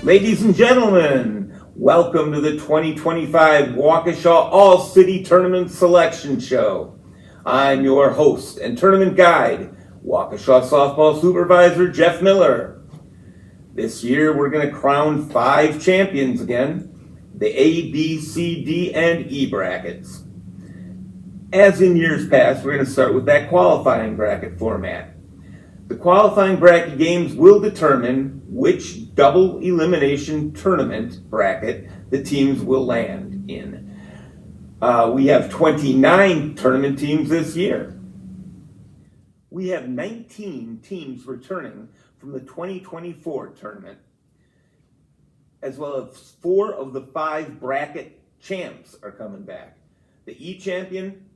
Ladies and gentlemen, welcome to the 2025 Waukesha All-City Tournament Selection Show. I'm your host and tournament guide, Waukesha softball supervisor Jeff Miller. This year we're going to crown 5 champions again, the A, B, C, D, and E brackets. As in years past, we're going to start with that qualifying bracket format. The qualifying bracket games will determine which double elimination tournament bracket the teams will land in. We have 29 tournament teams this year. We have 19 teams returning from the 2024 tournament, as well as 4 of the 5 bracket champs are coming back. The E champion,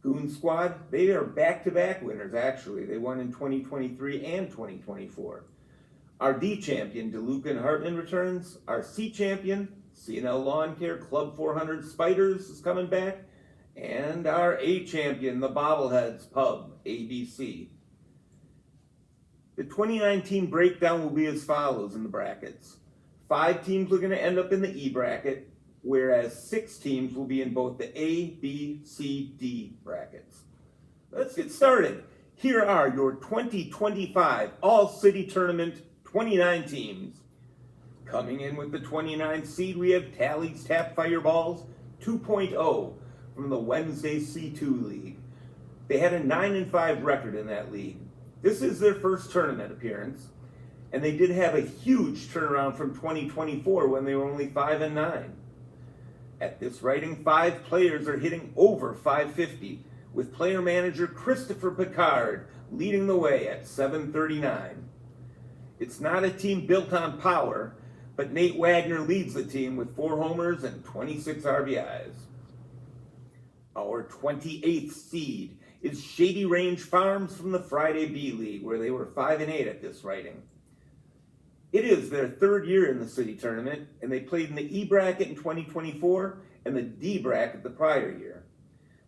Goon Squad, they are back-to-back winners, actually. They won in 2023 and 2024. Our D champion, DeLuca and Hartman, returns. Our C champion, C&L Lawn Care Club 400 Spiders, is coming back. And our A champion, the Bobbleheads Pub, ABC. The 2019 breakdown will be as follows in the brackets. 5 teams are going to end up in the E bracket, whereas 6 teams will be in both the A, B, C, D brackets. Let's get started. Here are your 2025 All-City Tournament 29 teams. Coming in with the 29th seed, we have Tally's Tap Fireballs 2.0 from the Wednesday C2 League. They had a 9-5 record in that league. This is their first tournament appearance, and they did have a huge turnaround from 2024 when they were only 5-9. At this writing, 5 players are hitting over 550, with player manager Christopher Picard leading the way at 739. It's not a team built on power, but Nate Wagner leads the team with 4 homers and 26 RBIs. Our 28th seed is Shady Range Farms from the Friday B League, where they were 5-8 at this writing. It is their 3rd year in the city tournament, and they played in the E bracket in 2024 and the D bracket the prior year.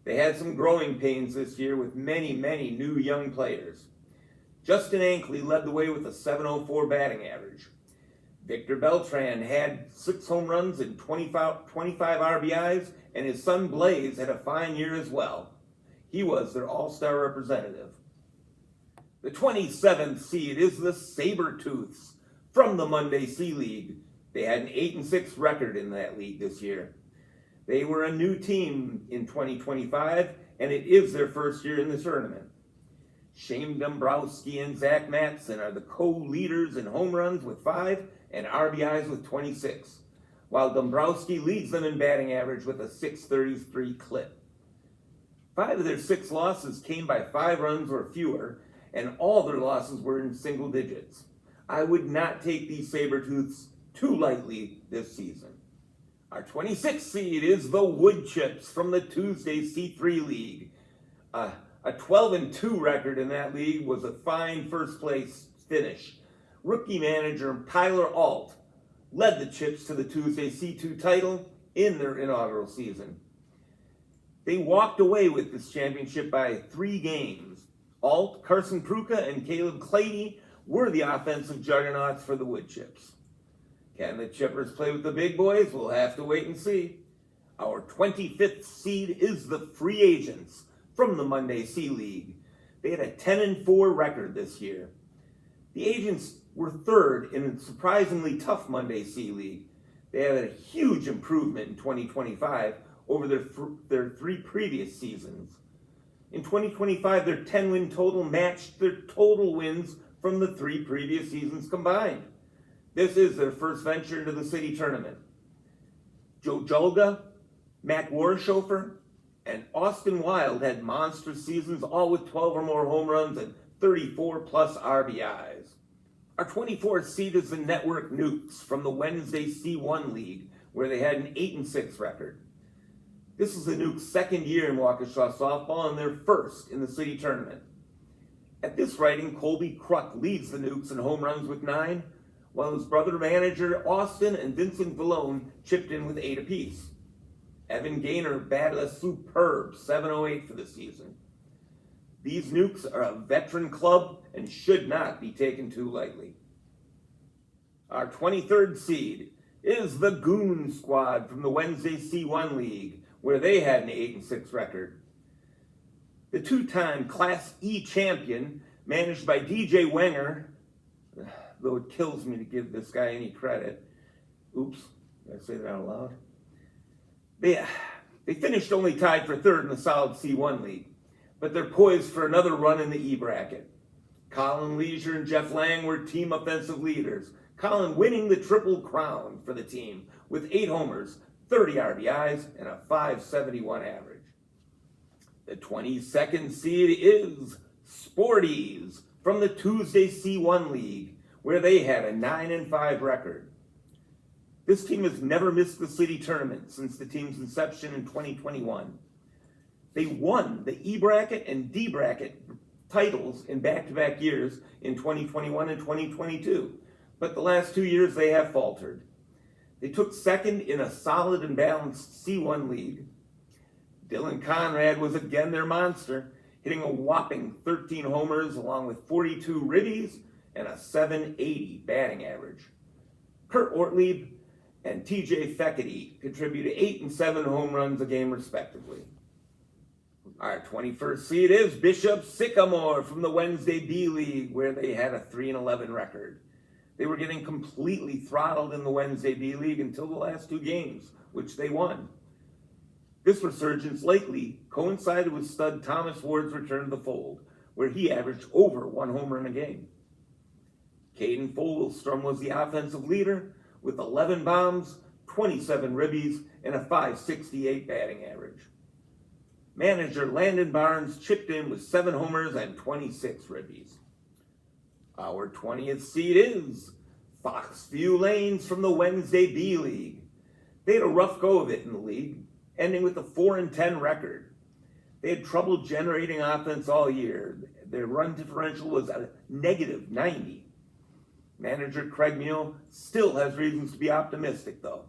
They had some growing pains this year with many new young players. Justin Ankley led the way with a .704 batting average. Victor Beltran had 6 home runs and 25 RBIs, and his son Blaze had a fine year as well. He was their all-star representative. The 27th seed is the Sabertooths from the Monday C League. They had an 8-6 record in that league this year. They were a new team in 2025, and it is their first year in the tournament. Shane Dombrowski and Zach Matson are the co-leaders in home runs with 5 and RBIs with 26, while Dombrowski leads them in batting average with a .633 clip. 5 of their 6 losses came by 5 runs or fewer, and all their losses were in single digits. I would not take these Sabertooths too lightly this season. Our 26th seed is the Wood Chips from the Tuesday C3 League. A 12-2 record in that league was a fine first place finish. Rookie manager Tyler Alt led the Chips to the Tuesday C2 title in their inaugural season. They walked away with this championship by 3 games. Alt, Carson Pruka, and Caleb Clady were the offensive juggernauts for the Wood Chips. Can the Chippers play with the big boys? We'll have to wait and see. Our 25th seed is the Free Agents from the Monday C League. They had a 10-4 record this year. The Agents were 3rd in a surprisingly tough Monday C League. They had a huge improvement in 2025 over their 3 previous seasons. In 2025, their 10-win total matched their total wins from the 3 previous seasons combined. This is their first venture into the city tournament. Joe Julga, Matt Warshofer, and Austin Wild had monstrous seasons, all with 12 or more home runs and 34-plus RBIs. Our 24th seed is the Network Nukes from the Wednesday C1 League, where they had an 8-6 record. This is the Nukes' 2nd year in Waukesha softball and their 1st in the city tournament. At this writing, Colby Kruk leads the Nukes in home runs with 9, while his brother manager Austin and Vincent Vallone chipped in with 8 apiece. Evan Gaynor batted a superb .708 for the season. These Nukes are a veteran club and should not be taken too lightly. Our 23rd seed is the Goon Squad from the Wednesday C1 League, where they had an 8-6 record. The two-time Class E champion, managed by DJ Wenger, though it kills me to give this guy any credit. Oops, did I say that out loud? They finished only tied for third in the solid C1 League, but they're poised for another run in the E bracket. Colin Leisure and Jeff Lang were team offensive leaders, Colin winning the Triple Crown for the team with 8 homers, 30 RBIs, and a .571 average. The 22nd seed is Sporties from the Tuesday C1 League, where they had a 9-5 record. This team has never missed the city tournament since the team's inception in 2021. They won the E bracket and D bracket titles in back-to-back years in 2021 and 2022, but the last 2 years they have faltered. They took second in a solid and balanced C1 league. Dylan Conrad was again their monster, hitting a whopping 13 homers along with 42 ribbies and a .780 batting average. Kurt Ortlieb and TJ Feckerty contributed 8 and 7 home runs a game respectively. Our 21st seed is Bishop Sycamore from the Wednesday B League, where they had a 3-11 record. They were getting completely throttled in the Wednesday B League until the last 2 games, which they won. This resurgence likely coincided with stud Thomas Ward's return to the fold, where he averaged over 1 home run a game. Caden Fogelstrom was the offensive leader with 11 bombs, 27 ribbies, and a .568 batting average. Manager Landon Barnes chipped in with 7 homers and 26 ribbies. Our 20th seed is Foxview Lanes from the Wednesday B League. They had a rough go of it in the league, ending with a 4-10 record. They had trouble generating offense all year. Their run differential was a -90. Manager Craig Mule still has reasons to be optimistic, though.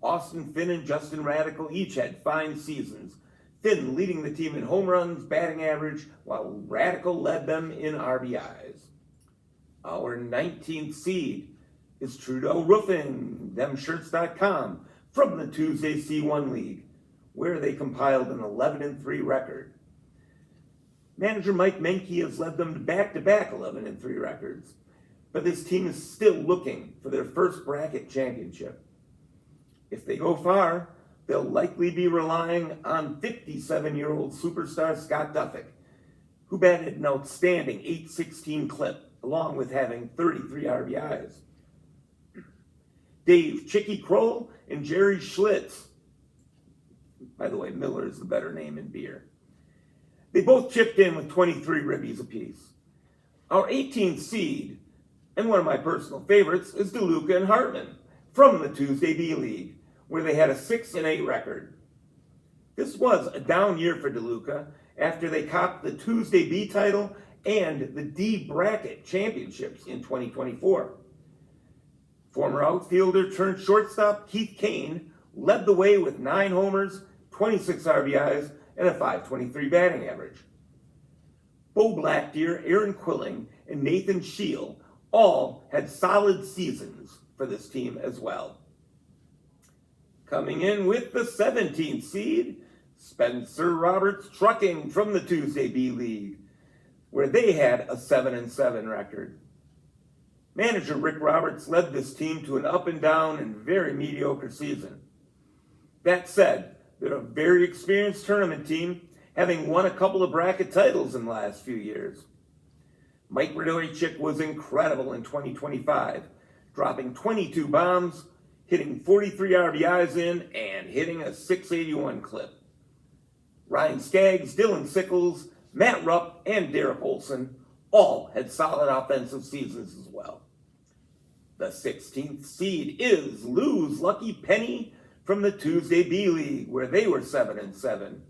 Austin Finn and Justin Radical each had fine seasons, Finn leading the team in home runs, batting average, while Radical led them in RBIs. Our 19th seed is Trudeau Roofing, themshirts.com, from the Tuesday C1 League, where they compiled an 11-3 record. Manager Mike Menke has led them to back-to-back 11-3 records, but this team is still looking for their first bracket championship. If they go far, they'll likely be relying on 57-year-old superstar Scott Duffick, who batted an outstanding .816 clip, along with having 33 RBIs. Dave Chicky Kroll and Jerry Schlitz, by the way, Miller is the better name in beer, they both chipped in with 23 ribbies apiece. Our 18th seed, and one of my personal favorites, is DeLuca and Hartman from the Tuesday B League, where they had a 6-8 record. This was a down year for DeLuca after they copped the Tuesday B title and the D bracket championships in 2024. Former outfielder turned shortstop Keith Kane led the way with 9 homers, 26 RBIs, and a .523 batting average. Bo Blackdeer, Aaron Quilling, and Nathan Scheel all had solid seasons for this team as well. Coming in with the 17th seed, Spencer Roberts Trucking from the Tuesday B League, where they had a 7-7 record. Manager Rick Roberts led this team to an up-and-down and very mediocre season. That said, they're a very experienced tournament team, having won a couple of bracket titles in the last few years. Mike Radojic was incredible in 2025, dropping 22 bombs, hitting 43 RBIs in, and hitting a .681 clip. Ryan Skaggs, Dylan Sickles, Matt Rupp, and Derek Olson all had solid offensive seasons as well. The 16th seed is Lou's Lucky Penny from the Tuesday B League, where they were 7-7.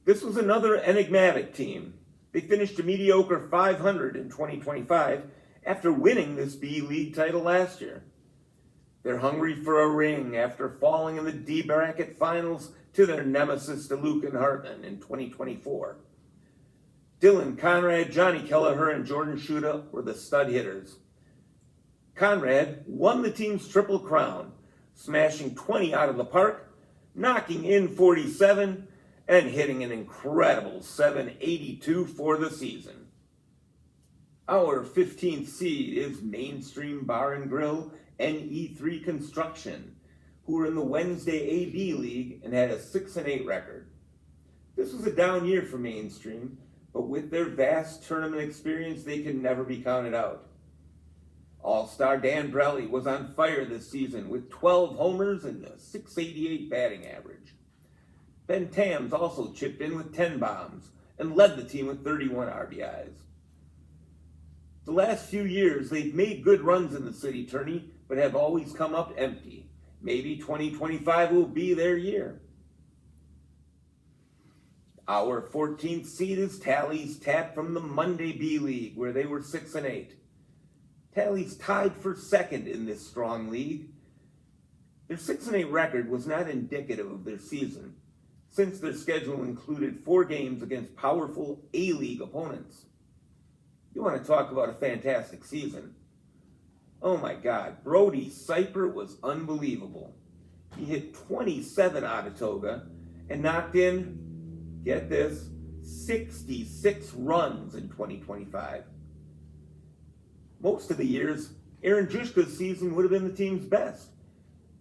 This was another enigmatic team. They finished a mediocre .500 in 2025 after winning this B League title last year. They're hungry for a ring after falling in the D bracket finals to their nemesis DeLuca and Hartman in 2024. Dylan Conrad, Johnny Kelleher, and Jordan Schuda were the stud hitters. Conrad won the team's Triple Crown, smashing 20 out of the park, knocking in 47, and hitting an incredible .782 for the season. Our 15th seed is Mainstream Bar and Grill and E3 Construction, who were in the Wednesday AB League and had a 6-8 record. This was a down year for Mainstream, but with their vast tournament experience, they can never be counted out. All-Star Dan Brelli was on fire this season with 12 homers and a .688 batting average. Ben Tams also chipped in with 10 bombs and led the team with 31 RBIs. The last few years, they've made good runs in the city tourney, but have always come up empty. Maybe 2025 will be their year. Our 14th seed is Tally's Tap from the Monday B League, where they were 6-8. Tally's tied for second in this strong league. Their 6-8 record was not indicative of their season, since their schedule included 4 games against powerful A-League opponents. You want to talk about a fantastic season. Oh my God, Brody Seipert was unbelievable. He hit 27 out of Toga and knocked in, get this, 66 runs in 2025. Most of the years, Aaron Juszka's season would have been the team's best.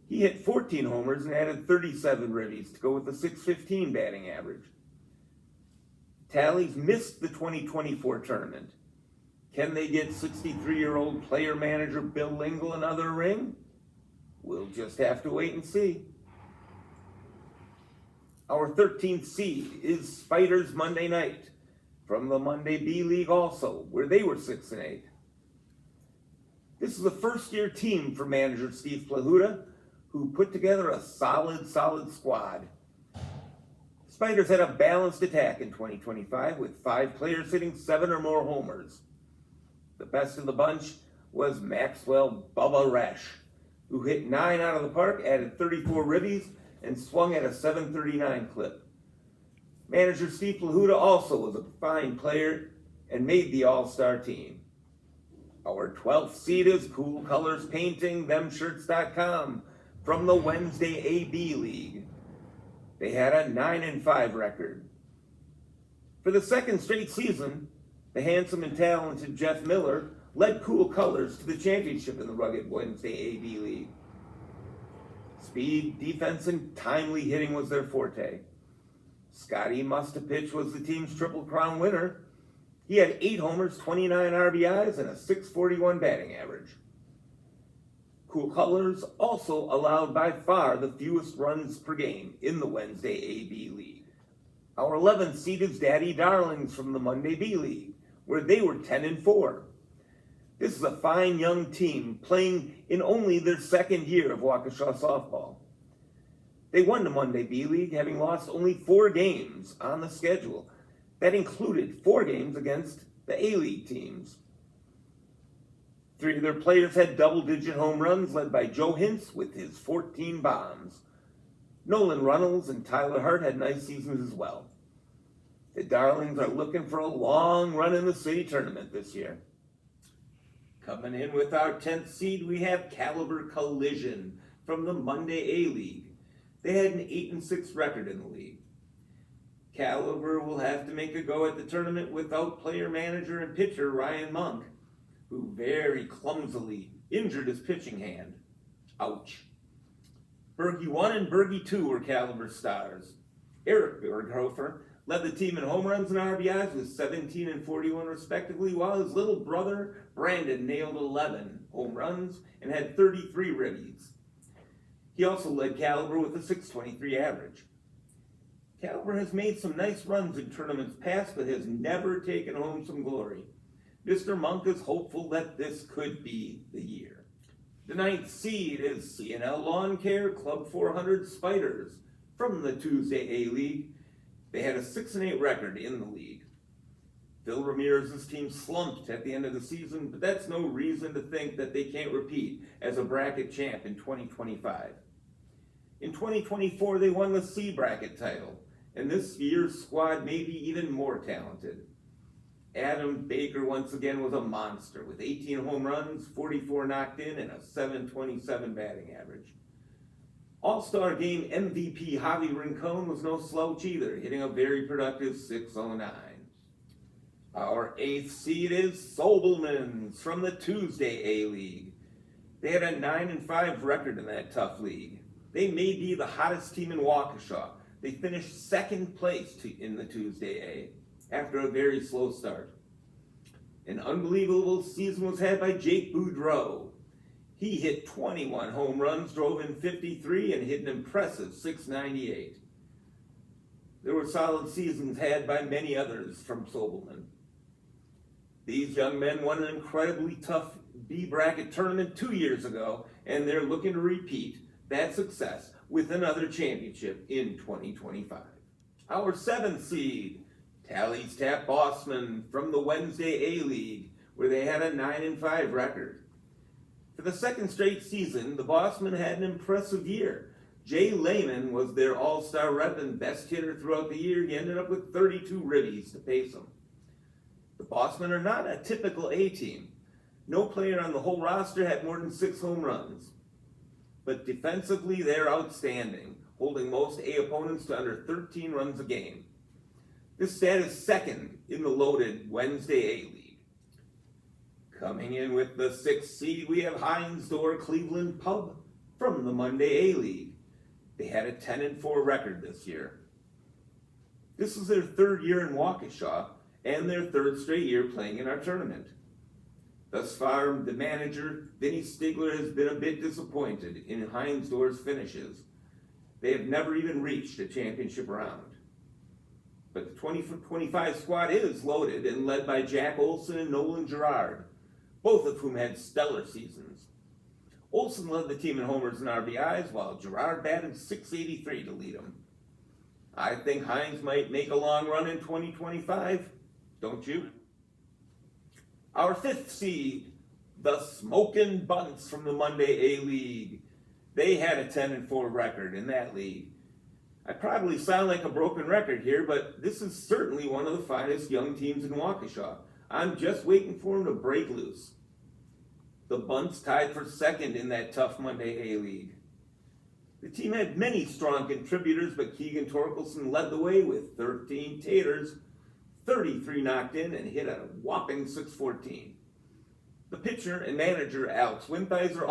He hit 14 homers and added 37 ribbies to go with a .615 batting average. Tallies missed the 2024 tournament. Can they get 63-year-old player manager Bill Lingle another ring? We'll just have to wait and see. Our 13th seed is Spiders Monday Night from the Monday B League also, where they were 6-8. This is a first-year team for manager Steve Plahuta, who put together a solid squad. Spiders had a balanced attack in 2025 with 5 players hitting 7 or more homers. The best of the bunch was Maxwell Bubba Resch, who hit 9 out of the park, added 34 ribbies, and swung at a .739 clip. Manager Steve Plahuta also was a fine player and made the All-Star team. Our 12th seed is Cool Colors Painting, themshirts.com, from the Wednesday AB League. They had a 9-5 record. For the second straight season, the handsome and talented Jeff Miller led Cool Colors to the championship in the rugged Wednesday AB League. Speed, defense, and timely hitting was their forte. Scotty Mustapitch was the team's Triple Crown winner. He had 8 homers, 29 RBIs, and a .641 batting average. Cool Colors also allowed by far the fewest runs per game in the Wednesday AB League. Our 11th seed is Daddy Darlings from the Monday B League, where they were 10-4. This is a fine young team playing in only their second year of Waukesha softball. They won the Monday B League, having lost only 4 games on the schedule. That included 4 games against the A-League teams. 3 of their players had double-digit home runs, led by Joe Hintz with his 14 bombs. Nolan Runnels and Tyler Hart had nice seasons as well. The Darlings are looking for a long run in the city tournament this year. Coming in with our 10th seed, we have Caliber Collision from the Monday A-League. They had an 8-6 record in the league. Caliber will have to make a go at the tournament without player manager and pitcher Ryan Monk, who very clumsily injured his pitching hand. Ouch. Bergie 1 and Bergie 2 were Caliber stars. Eric Berghofer led the team in home runs and RBIs with 17 and 41 respectively, while his little brother Brandon nailed 11 home runs and had 33 ribbies. He also led Caliber with a .623 average. Caliber has made some nice runs in tournaments past, but has never taken home some glory. Mr. Monk is hopeful that this could be the year. The 9th seed is C&L Lawn Care Club 400 Spiders from the Tuesday A-League. They had a 6-8 record in the league. Phil Ramirez's team slumped at the end of the season, but that's no reason to think that they can't repeat as a bracket champ in 2025. In 2024, they won the C bracket title, and this year's squad may be even more talented. Adam Baker once again was a monster with 18 home runs, 44 knocked in, and a .727 batting average. All-Star Game MVP Javi Rincon was no slouch either, hitting a very productive .609. Our 8th seed is Sobelmans from the Tuesday A-League. They had a 9-5 record in that tough league. They may be the hottest team in Waukesha. They finished second place in the Tuesday A after a very slow start. An unbelievable season was had by Jake Boudreau. He hit 21 home runs, drove in 53, and hit an impressive .698. There were solid seasons had by many others from Sobelman. These young men won an incredibly tough B bracket tournament 2 years ago, and they're looking to repeat that success with another championship in 2025. Our 7th seed, Tally's Tap Bossman from the Wednesday A-League, where they had a 9-5 record. For the second straight season, the Bossmen had an impressive year. Jay Lehman was their all-star rep and best hitter throughout the year. He ended up with 32 ribbies to pace them. The Bossmen are not a typical A team. No player on the whole roster had more than 6 home runs. But defensively, they're outstanding, holding most A opponents to under 13 runs a game. This stat is second in the loaded Wednesday A-League. Coming in with the 6th seed, we have Heinsdorf Cleveland Pub from the Monday A-League. They had a 10-4 record this year. This is their 3rd year in Waukesha and their 3rd straight year playing in our tournament. Thus far, the manager, Vinny Stigler, has been a bit disappointed in Heinsdorf's finishes. They have never even reached a championship round. But the 2025 squad is loaded and led by Jack Olson and Nolan Gerard, both of whom had stellar seasons. Olson led the team in homers and RBIs, while Gerard batted .683 to lead them. I think Hines might make a long run in 2025, don't you? Our 5th seed, the Smokin' Bunts from the Monday A-League. They had a 10-4 record in that league. I probably sound like a broken record here, but this is certainly one of the finest young teams in Waukesha. I'm just waiting for them to break loose. The Bunts tied for 2nd in that tough Monday A-League. The team had many strong contributors, but Keegan Torkelson led the way with 13 taters, 33 knocked in, and hit a whopping .614. The pitcher and manager, Alex Winthizer,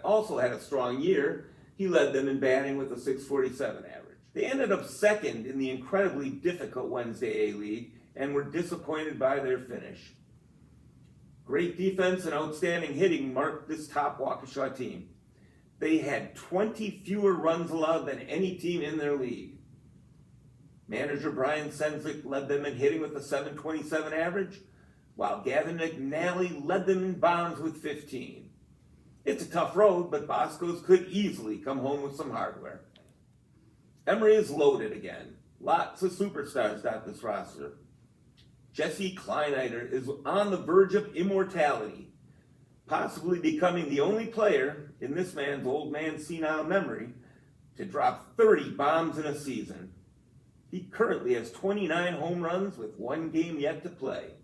also had a strong year. He led them in batting with a .647 average. They ended up 2nd in the incredibly difficult Wednesday A-League and were disappointed by their finish. Great defense and outstanding hitting marked this top Waukesha team. They had 20 fewer runs allowed than any team in their league. Manager Brian Senzik led them in hitting with a .727 average, while Gavin McNally led them in bombs with 15. It's a tough road, but Bosco's could easily come home with some hardware. Emory is loaded again. Lots of superstars dot this roster. Jesse Kleiniter is on the verge of immortality, possibly becoming the only player in this man's old man senile memory to drop 30 bombs in a season. He currently has 29 home runs with 1 game yet to play.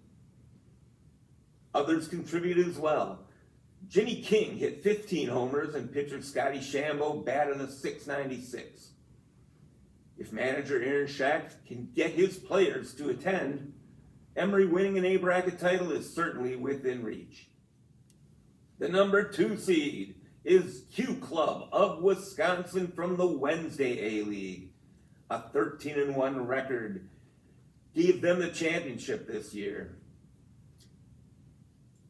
Others contributed as well. Jimmy King hit 15 homers and pitcher Scotty Shambo batted a .696. If manager Aaron Schacht can get his players to attend, Emory winning an A-bracket title is certainly within reach. The number 2 seed is Q Club of Wisconsin from the Wednesday A-League. A 13-1 record gave them the championship this year.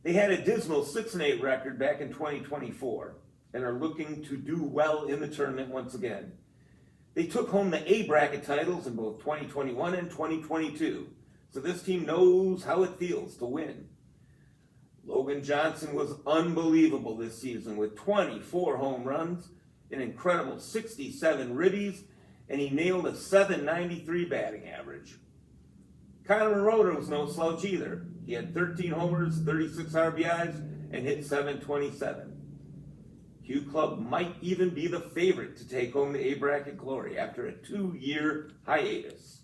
They had a dismal 6-8 record back in 2024 and are looking to do well in the tournament once again. They took home the A-bracket titles in both 2021 and 2022, so this team knows how it feels to win. Logan Johnson was unbelievable this season with 24 home runs, an incredible 67 ribbies, and he nailed a .793 batting average. Connor Moroder was no slouch either. He had 13 homers, 36 RBIs, and hit .727. Q Club might even be the favorite to take home the A-bracket glory after a 2-year hiatus.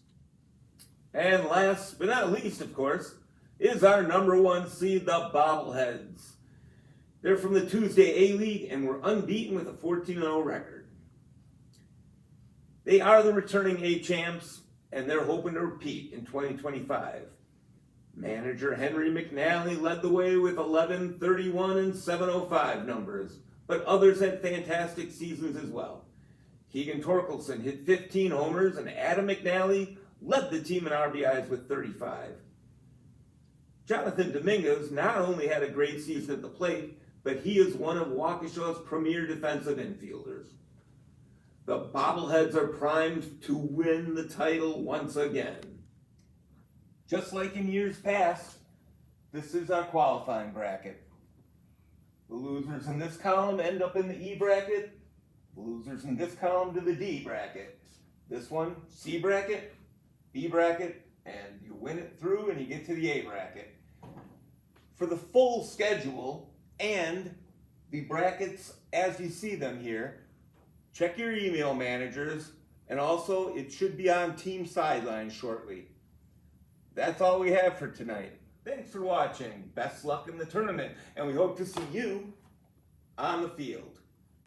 And last but not least, of course, is our number one seed, the Bobbleheads. They're from the Tuesday A-League and were unbeaten with a 14-0 record. They are the returning A-champs, and they're hoping to repeat in 2025. Manager Henry McNally led the way with 11, 31, and 705 numbers, but others had fantastic seasons as well. Keegan Torkelson hit 15 homers, and Adam McNally led the team in RBIs with 35. Jonathan Dominguez not only had a great season at the plate, but he is one of Waukesha's premier defensive infielders. The Bobbleheads are primed to win the title once again. Just like in years past, this is our qualifying bracket. The losers in this column end up in the E bracket. The losers in this column to the D bracket. This one, C bracket, B bracket, and you win it through and you get to the A bracket. For the full schedule and the brackets as you see them here, check your email managers, and also it should be on Team Sideline shortly. That's all we have for tonight. Thanks for watching. Best luck in the tournament, and we hope to see you on the field.